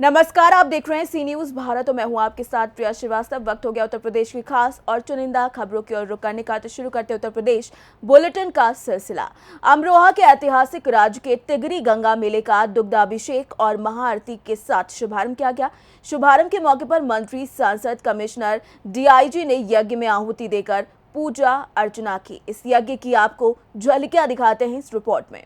नमस्कार, आप देख रहे हैं सी न्यूज भारत और मैं हूं आपके साथ प्रिया श्रीवास्तव। वक्त हो गया उत्तर प्रदेश की खास और चुनिंदा खबरों की ओर रुख करने का। तो शुरू करते उत्तर प्रदेश बुलेटिन का सिलसिला। अमरोहा के ऐतिहासिक राजकीय तिगरी गंगा मेले का दुग्धाभिषेक और महाआरती के साथ शुभारंभ किया गया। शुभारंभ के मौके पर मंत्री, सांसद, कमिश्नर, डीआईजी ने यज्ञ में आहुति देकर पूजा अर्चना की। इस यज्ञ की आपको झलकियां दिखाते हैं इस रिपोर्ट में।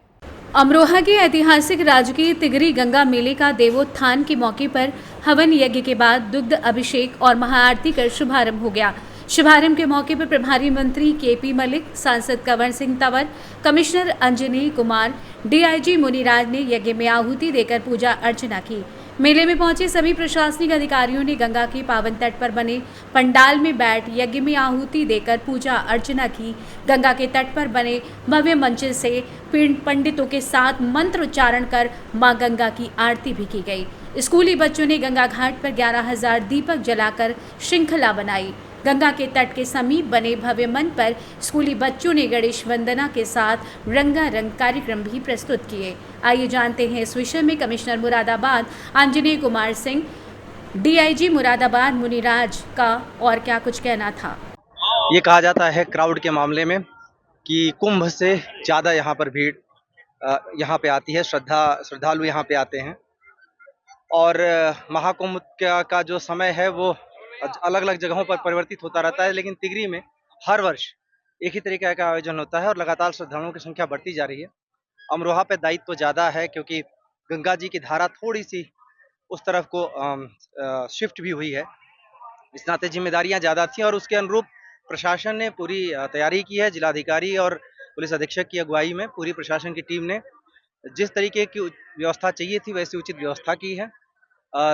अमरोहा के ऐतिहासिक राजकीय तिगरी गंगा मेले का देवोत्थान के मौके पर हवन यज्ञ के बाद दुग्ध अभिषेक और महाआरती कर शुभारंभ हो गया। शुभारंभ के मौके पर प्रभारी मंत्री केपी मलिक, सांसद कंवर सिंह तंवर, कमिश्नर अंजनी कुमार, डीआईजी मुनिराज ने यज्ञ में आहुति देकर पूजा अर्चना की। मेले में पहुंचे सभी प्रशासनिक अधिकारियों ने गंगा के पावन तट पर बने पंडाल में बैठ यज्ञ में आहुति देकर पूजा अर्चना की। गंगा के तट पर बने भव्य मंच से पंडितों के साथ मंत्र उच्चारण कर मां गंगा की आरती भी की गई। स्कूली बच्चों ने गंगा घाट पर 11,000 दीपक जलाकर श्रृंखला बनाई। गंगा के तट के समीप बने भव्य मंच पर स्कूली बच्चों ने गणेश वंदना के साथ रंगारंग कार्यक्रम भी प्रस्तुत किए। आइए जानते हैं इस विषय में कमिश्नर मुरादाबाद अंजनी कुमार सिंह, डीआईजी मुरादाबाद मुनिराज का और क्या कुछ कहना था। ये कहा जाता है क्राउड के मामले में कि कुंभ से ज़्यादा यहाँ पर भीड़ यहाँ पे आती है, श्रद्धालु यहाँ पे आते हैं। और महाकुंभ का जो समय है वो अलग अलग जगहों पर परिवर्तित होता रहता है, लेकिन तिगरी में हर वर्ष एक ही तरीके का आयोजन होता है और लगातार श्रद्धालुओं की संख्या बढ़ती जा रही है। अमरोहा पे दायित्व तो ज़्यादा है क्योंकि गंगा जी की धारा थोड़ी सी उस तरफ को शिफ्ट भी हुई है, इस नाते जिम्मेदारियां ज़्यादा थी और उसके अनुरूप प्रशासन ने पूरी तैयारी की है। जिलाधिकारी और पुलिस अधीक्षक की अगुवाई में पूरी प्रशासन की टीम ने जिस तरीके की व्यवस्था चाहिए थी वैसी उचित व्यवस्था की है।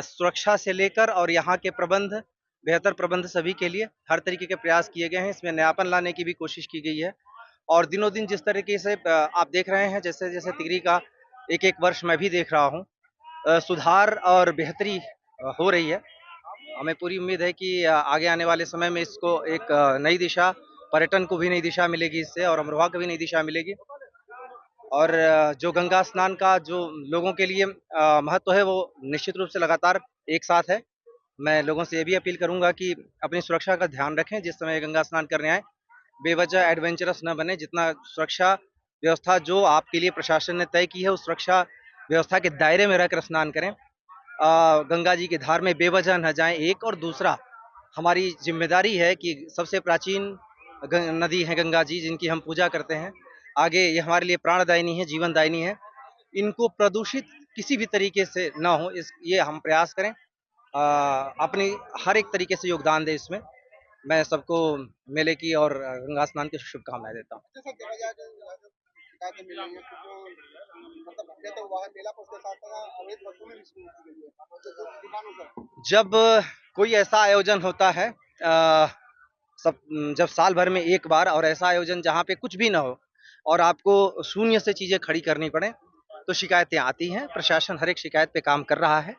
सुरक्षा से लेकर और यहाँ के प्रबंध, बेहतर प्रबंध सभी के लिए हर तरीके के प्रयास किए गए हैं। इसमें नयापन लाने की भी कोशिश की गई है और दिनों दिन जिस तरीके से आप देख रहे हैं, जैसे जैसे तिगरी का एक एक वर्ष मैं भी देख रहा हूँ, सुधार और बेहतरी हो रही है। हमें पूरी उम्मीद है कि आगे आने वाले समय में इसको एक नई दिशा, पर्यटन को भी नई दिशा मिलेगी इससे और अमरोहा को भी नई दिशा मिलेगी। और जो गंगा स्नान का जो लोगों के लिए महत्व है वो निश्चित रूप से लगातार एक साथ है। मैं लोगों से ये भी अपील करूंगा कि अपनी सुरक्षा का ध्यान रखें जिस समय गंगा स्नान करने आए, बेवजह एडवेंचरस न बने। जितना सुरक्षा व्यवस्था जो आपके लिए प्रशासन ने तय की है उस सुरक्षा व्यवस्था के दायरे में रहकर स्नान करें। गंगा जी की धार में बेवजह न जाएं, एक। और दूसरा, हमारी जिम्मेदारी है कि सबसे प्राचीन नदी है गंगा जी, जिनकी हम पूजा करते हैं। आगे ये हमारे लिए प्राणदायिनी है, जीवनदायिनी है। इनको प्रदूषित किसी भी तरीके से ना हो, ये हम प्रयास करें। अपनी हर एक तरीके से योगदान दें इसमें। मैं सबको मेले की और गंगा स्नान की शुभकामनाएं देता हूँ। जब कोई ऐसा आयोजन होता है, सब जब साल भर में एक बार, और ऐसा आयोजन जहाँ पे कुछ भी ना हो और आपको शून्य से चीजें खड़ी करनी पड़े, तो शिकायतें आती हैं। प्रशासन हर एक शिकायत पे काम कर रहा है।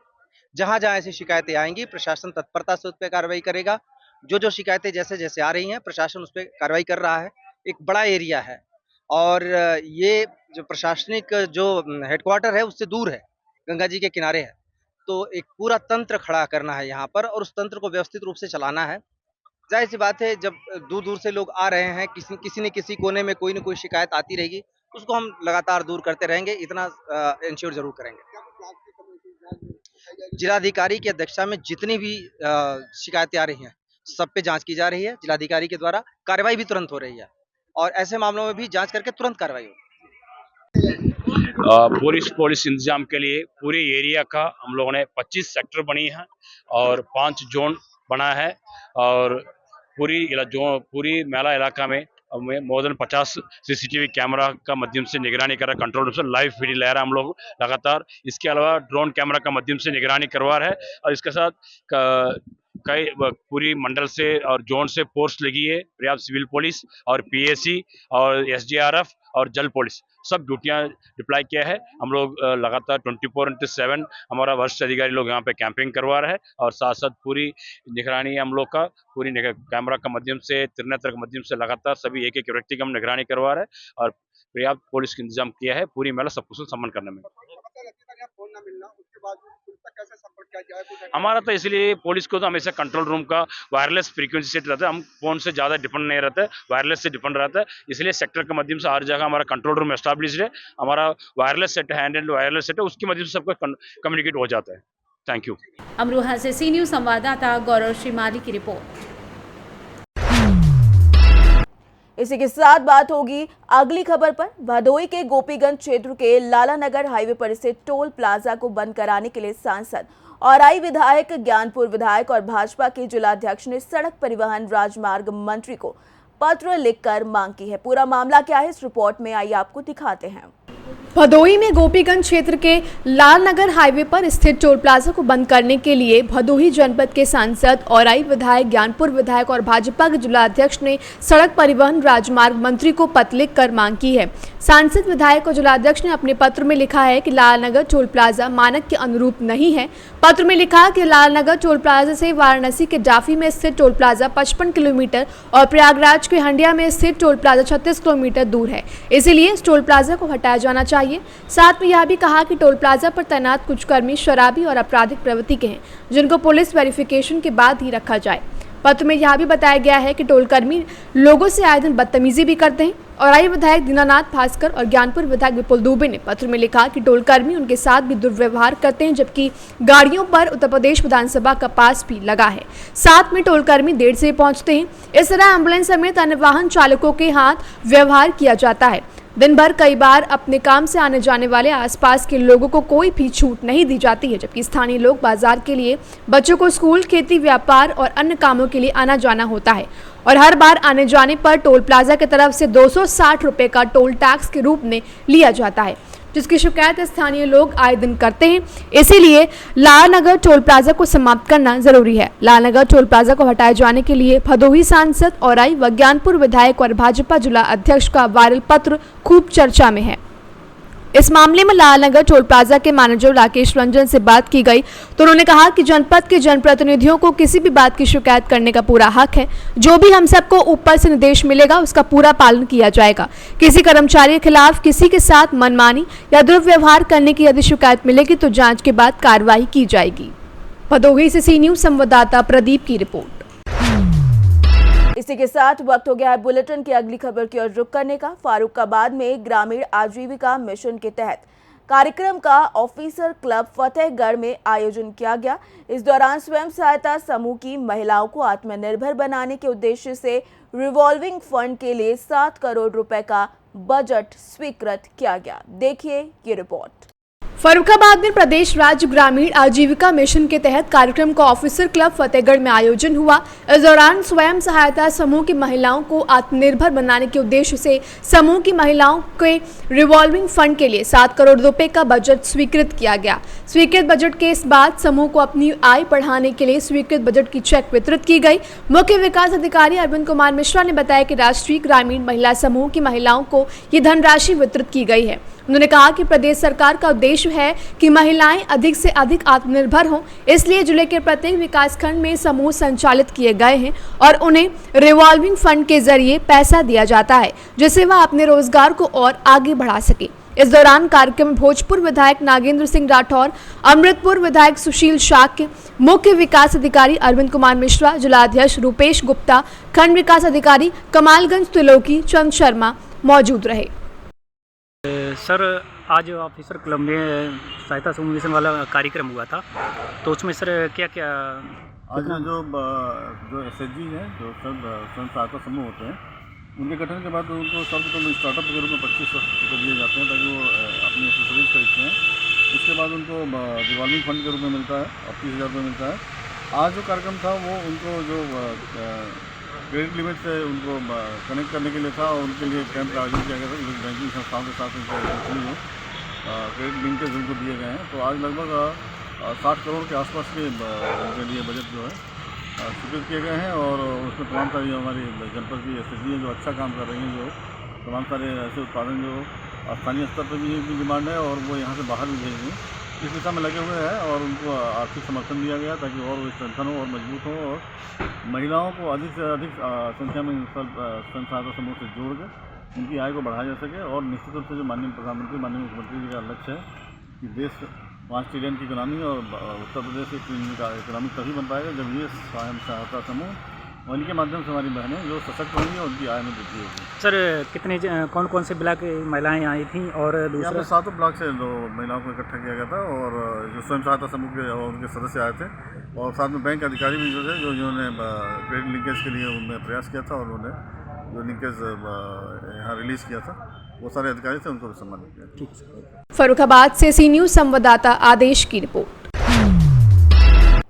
जहाँ जहाँ ऐसी शिकायतें आएंगी प्रशासन तत्परता से उस पर कार्रवाई करेगा। जो जो शिकायतें जैसे जैसे आ रही हैं प्रशासन उस पर कार्रवाई कर रहा है। एक बड़ा एरिया है और ये जो प्रशासनिक जो हेडक्वार्टर है उससे दूर है, गंगा जी के किनारे है। तो एक पूरा तंत्र खड़ा करना है यहाँ पर और उस तंत्र को व्यवस्थित रूप से चलाना है। जाहिर सी बात है, जब दूर दूर से लोग आ रहे हैं, किसी न किसी कोने में कोई न कोई शिकायत आती रहेगी, उसको हम लगातार दूर करते रहेंगे। इतना इंश्योर जरूर करेंगे। जिलाधिकारी की अध्यक्षता में जितनी भी शिकायतें आ रही हैं सब पे जांच की जा रही है। जिलाधिकारी के द्वारा कार्रवाई भी तुरंत हो रही है और ऐसे मामलों में भी जांच करके तुरंत कार्रवाई होगी। पूरी पुलिस इंतजाम के लिए पूरे एरिया का हम लोगों ने 25 सेक्टर बनी है और 5 जोन बना है और पूरी मेला इलाका में मोर देन 50 सीसीटीवी कैमरा का माध्यम से निगरानी कर रहा है। कंट्रोल रूम से लाइव फीड ले रहा है हम लोग लगातार। इसके अलावा ड्रोन कैमरा का माध्यम से निगरानी करवा रहा है और इसके साथ कई पूरी मंडल से और जोन से फोर्स लगी है, पर्याप्त सिविल पुलिस और पीएसी और एसडीआरएफ और जल पुलिस सब ड्यूटियां डिप्लॉय किया है। हम लोग लगातार 24/7 हमारा वरिष्ठ अधिकारी लोग यहाँ पे कैंपिंग करवा रहे हैं और साथ साथ पूरी निगरानी हम लोग का पूरी कैमरा का माध्यम से, त्रिनेत्र के माध्यम से लगातार सभी एक एक व्यक्ति का हम निगरानी करवा रहे हैं और पर्याप्त पुलिस का इंतजाम किया है पूरी मेला सब कुछ सम्मान करने में। तक कैसे संपर्क किया जाए? कुछ हमारा तो इसलिए पुलिस को तो हमेशा कंट्रोल रूम का वायरलेस फ्रीक्वेंसी सेट रहता है, हम फोन से ज़्यादा डिपेंड नहीं रहते, वायरलेस से डिपेंड रहता है, इसलिए सेक्टर के माध्यम से हर जगह हमारा कंट्रोल रूम एस्टैब्लिश्ड है, हमारा वायरलेस सेट है, हैंड एंड वायरलेस सेट है, उसके माध्यम से सबको कम्युनिकेट हो जाता है। Thank you. अमरोहा से सी न्यूज़ संवाददाता गौरव श्रीमाली की रिपोर्ट। इसी के साथ बात होगी अगली खबर पर। भदोही के गोपीगंज क्षेत्र के लालानगर हाईवे पर स्थित टोल प्लाजा को बंद कराने के लिए सांसद औराई विधायक, ज्ञानपुर विधायक और भाजपा के जिलाध्यक्ष ने सड़क परिवहन राजमार्ग मंत्री को पत्र लिखकर मांग की है। पूरा मामला क्या है, इस रिपोर्ट में आइए आपको दिखाते हैं। भदोही में गोपीगंज क्षेत्र के लालनगर हाईवे पर स्थित टोल प्लाजा को बंद करने के लिए भदोही जनपद के सांसद, औराई विधायक, ज्ञानपुर विधायक और भाजपा के जिलाध्यक्ष ने सड़क परिवहन राजमार्ग मंत्री को पत्र लिखकर मांग की है। सांसद, विधायक और जिलाध्यक्ष ने अपने पत्र में लिखा है कि लालनगर टोल प्लाजा मानक के अनुरूप नहीं है। पत्र में लिखा कि लालनगर टोल प्लाजा से वाराणसी के डाफी में स्थित टोल प्लाजा 55 किलोमीटर और प्रयागराज के हंडिया में स्थित टोल प्लाजा 36 किलोमीटर दूर है, इसीलिए इस टोल प्लाजा को हटाया जाना चाहिए। साथ में यह भी कहा कि टोल प्लाजा पर तैनात कुछ कर्मी शराबी और आपराधिक प्रवृत्ति के हैं, जिनको पुलिस वेरिफिकेशन के बाद ही रखा जाए। पत्र में यह भी बताया गया है कि टोल कर्मी लोगों से आए दिन बदतमीजी भी करते हैं। औराई विधायक दीनानाथ भास्कर और ज्ञानपुर विधायक विपुल दुबे ने पत्र में लिखा कि टोल कर्मी उनके साथ भी दुर्व्यवहार करते हैं, जबकि गाड़ियों पर उत्तर प्रदेश विधानसभा का पास भी लगा है। साथ में टोल कर्मी देर से पहुंचते हैं। इस तरह एम्बुलेंस समेत अन्य वाहन चालकों के हाथ व्यवहार किया जाता है। दिन भर कई बार अपने काम से आने जाने वाले आसपास के लोगों को कोई भी छूट नहीं दी जाती है, जबकि स्थानीय लोग बाजार के लिए, बच्चों को स्कूल, खेती, व्यापार और अन्य कामों के लिए आना जाना होता है और हर बार आने जाने पर टोल प्लाजा की तरफ से 260 रुपए का टोल टैक्स के रूप में लिया जाता है, जिसकी शिकायत स्थानीय लोग आए दिन करते हैं। इसीलिए लालनगर टोल प्लाजा को समाप्त करना जरूरी है। लालनगर टोल प्लाजा को हटाए जाने के लिए भदोही सांसद, औराई व ज्ञानपुर विधायक और भाजपा जिला अध्यक्ष का वायरल पत्र खूब चर्चा में है। इस मामले में लालनगर टोल प्लाजा के मैनेजर राकेश रंजन से बात की गई तो उन्होंने कहा कि जनपद के जनप्रतिनिधियों को किसी भी बात की शिकायत करने का पूरा हक है। जो भी हम सबको ऊपर से निर्देश मिलेगा उसका पूरा पालन किया जाएगा। किसी कर्मचारी के खिलाफ किसी के साथ मनमानी या दुर्व्यवहार करने की यदि शिकायत मिलेगी तो जांच के बाद कार्रवाई की जाएगी। भदोही से सी न्यूज़ संवाददाता प्रदीप की रिपोर्ट। इसी के साथ वक्त हो गया है बुलेटिन की अगली खबर की ओर रुख करने का। फारुखाबाद में ग्रामीण आजीविका मिशन के तहत कार्यक्रम का ऑफिसर क्लब फतेहगढ़ में आयोजन किया गया। इस दौरान स्वयं सहायता समूह की महिलाओं को आत्मनिर्भर बनाने के उद्देश्य से रिवॉल्विंग फंड के लिए 7 करोड़ रुपए का बजट स्वीकृत किया गया। देखिए ये रिपोर्ट। फर्रुखाबाद में प्रदेश राज्य ग्रामीण आजीविका मिशन के तहत कार्यक्रम का ऑफिसर क्लब फतेहगढ़ में आयोजन हुआ। इस दौरान स्वयं सहायता समूह की महिलाओं को आत्मनिर्भर बनाने के उद्देश्य से समूह की महिलाओं के रिवॉल्विंग फंड के लिए 7 करोड़ रुपए का बजट स्वीकृत किया गया। स्वीकृत बजट के इस बाद समूह को अपनी आय बढ़ाने के लिए स्वीकृत बजट की चेक वितरित की गई। मुख्य विकास अधिकारी अरविंद कुमार मिश्रा ने बताया कि राष्ट्रीय ग्रामीण महिला समूह की महिलाओं को ये धनराशि वितरित की गई है। उन्होंने कहा कि प्रदेश सरकार का उद्देश्य है कि महिलाएं अधिक से अधिक आत्मनिर्भर हों, इसलिए जिले के प्रत्येक विकासखंड में समूह संचालित किए गए हैं और उन्हें रिवॉल्विंग फंड के जरिए पैसा दिया जाता है, जिससे वह अपने रोजगार को और आगे बढ़ा सके। इस दौरान कार्यक्रम में भोजपुर विधायक नागेंद्र सिंह राठौर, अमृतपुर विधायक सुशील शाक्य, मुख्य विकास अधिकारी अरविंद कुमार मिश्रा, जिलाध्यक्ष रूपेश गुप्ता, खंड विकास अधिकारी कमालगंज त्रिलोकी चंद शर्मा मौजूद रहे। सर, आज ऑफिसर क्लब में सहायता समूह मिशन वाला कार्यक्रम हुआ था, तो उसमें सर क्या क्या आज जो SHG हैं, जो सब स्वयं सहायता समूह होते हैं, उनके गठन के बाद उनको सर्वप्रथम स्टार्टअप के रूप में 25 रुपये दिए जाते हैं ताकि वो अपनी एक्सेसरीज खरीदते हैं। उसके बाद उनको रिवॉल्विंग फंड के रूप में मिलता है और 30,000 रुपये मिलता है। आज जो कार्यक्रम था वो उनको जो क्रेडिट लिमिट से उनको कनेक्ट करने के लिए था और उनके लिए कैंप का आयोजन किया गया था। बैंकिंग संस्थाओं के साथ उनको क्रेडिट लिंकेज उनको दिए गए हैं। तो आज लगभग 60 करोड़ के आसपास के उनके लिए बजट जो है स्वीकृत किए गए हैं और उसमें तमाम सारी हमारी जनपद की SHG हैं जो अच्छा काम कर रही हैं, जो तमाम सारे ऐसे उत्पादन जो स्थानीय स्तर पर भी इनकी डिमांड है और वो यहाँ से बाहर भी भेज दें, इस दिशा में लगे हुए हैं और उनको आर्थिक समर्थन दिया गया ताकि और वो स्ट्रेंथन हो और मजबूत हो और महिलाओं को अधिक से अधिक संख्या में स्वयं सहायता समूह से जोड़कर उनकी आय को बढ़ाया जा सके। और निश्चित रूप से जो माननीय प्रधानमंत्री, माननीय मुख्यमंत्री जी का लक्ष्य है कि देश 5 ट्रिलियन की इकोनॉमी और उत्तर प्रदेश की इकोनॉमी तभी बन पाएगा जब ये स्वयं सहायता समूह और इनके माध्यम से हमारी बहनें जो सशक्त होंगी और उनकी आय में वृद्धि होगी। सर कितने कौन कौन से ब्लॉक महिलाएं आई थी और यहाँ दूसरा पे 7 ब्लॉक से 2 महिलाओं को इकट्ठा किया गया था और जो स्वयं सहायता समूह के उनके सदस्य आए थे और साथ में बैंक अधिकारी भी जो थे जो जिन्होंने क्रेडिट लिंकेज के लिए उनमें प्रयास किया था और उन्होंने जो लिंकेज यहाँ रिलीज़ किया था वो सारे अधिकारी थे, उनको भी सम्मानित किया। फर्रुखाबाद से सी न्यूज संवाददाता आदेश की रिपोर्ट।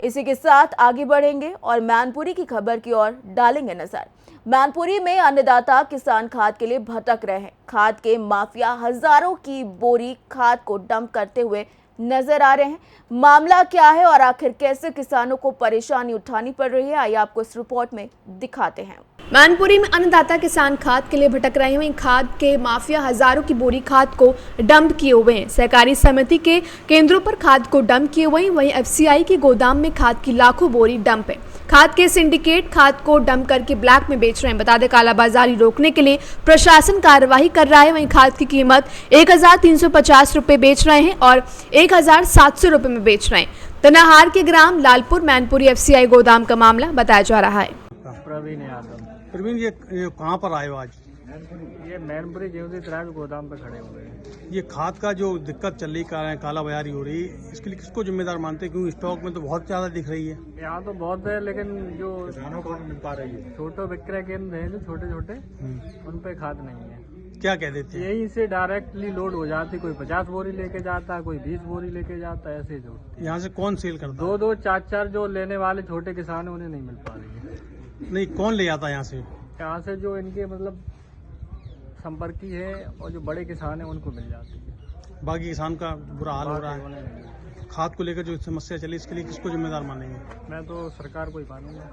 इसी के साथ आगे बढ़ेंगे और मैनपुरी की खबर की ओर डालेंगे नजर। मैनपुरी में अन्नदाता किसान खाद के लिए भटक रहे हैं। खाद के माफिया हजारों की बोरी खाद को डंप करते हुए नजर आ रहे हैं। मामला क्या है और आखिर कैसे किसानों को परेशानी उठानी पड़ रही है, आइए आपको इस रिपोर्ट में दिखाते हैं। मैनपुरी में अन्नदाता किसान खाद के लिए भटक रहे हैं। वहीं खाद के माफिया हजारों की बोरी खाद को डंप किए हुए हैं। सहकारी समिति के केंद्रों पर खाद को डंप किए हुए हैं। वहीं एफसीआई के गोदाम में खाद की लाखों बोरी डंप है। खाद के सिंडिकेट खाद को डंप करके ब्लैक में बेच रहे हैं। बता दें कालाबाजारी रोकने के लिए प्रशासन कार्रवाई कर रहा है। वहीं खाद की कीमत 1350 रुपए बेच रहे हैं और 1700 रुपए में बेच रहे हैं। तनाहार के ग्राम लालपुर मैनपुरी एफसीआई गोदाम का मामला बताया जा रहा है। प्रवीण ये कहाँ पर आए हो आज? ये मैनपुरी गेहूं ड्राइव गोदाम पे खड़े हुए हैं। ये खाद का जो दिक्कत चल रही काला बाजारी हो रही है, इसके लिए किसको जिम्मेदार मानते हैं? क्योंकि स्टॉक में तो बहुत ज्यादा दिख रही है। यहाँ तो बहुत है, लेकिन जो किसानों को मिल पा रही है, छोटे विक्रय केंद्र हैं जो छोटे छोटे, उन पे खाद नहीं है। क्या कह देते हैं? यहीं से डायरेक्टली लोड हो जाती, कोई 50 बोरी लेके जाता है, कोई 20 बोरी लेके जाता है, ऐसे जो यहाँ से कौन सेल करता है? 2-2, 4-4 जो लेने वाले छोटे किसान हैं उन्हें नहीं मिल पा रही है। नहीं, कौन ले जाता है यहाँ से? यहाँ से जो इनके मतलब संपर्की है और जो बड़े किसान हैं उनको मिल जाती है। बाकी किसान का बुरा हाल हो रहा है। खाद को लेकर जो समस्या चली, इसके लिए किसको जिम्मेदार मानेंगे? मैं तो सरकार को ही मानूंगा।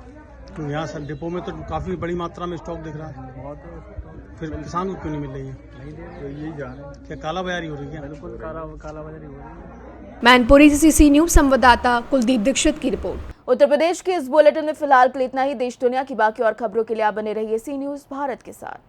तो यहाँ सर डिपो में तो काफी बड़ी मात्रा में स्टॉक दिख रहा है, बहुत है, फिर किसान को क्यों नहीं मिल रही है? नहीं दे रहे, यही जाने। क्या काला बाजारी हो रही है? बिल्कुल कालाबाजारी हो रही है। मैनपुरी से सी न्यूज संवाददाता कुलदीप दीक्षित की रिपोर्ट। उत्तर प्रदेश के इस बुलेटिन में फिलहाल के लिए इतना ही। देश दुनिया की बाकी और खबरों के लिए आप बने रहिए सी न्यूज भारत के साथ।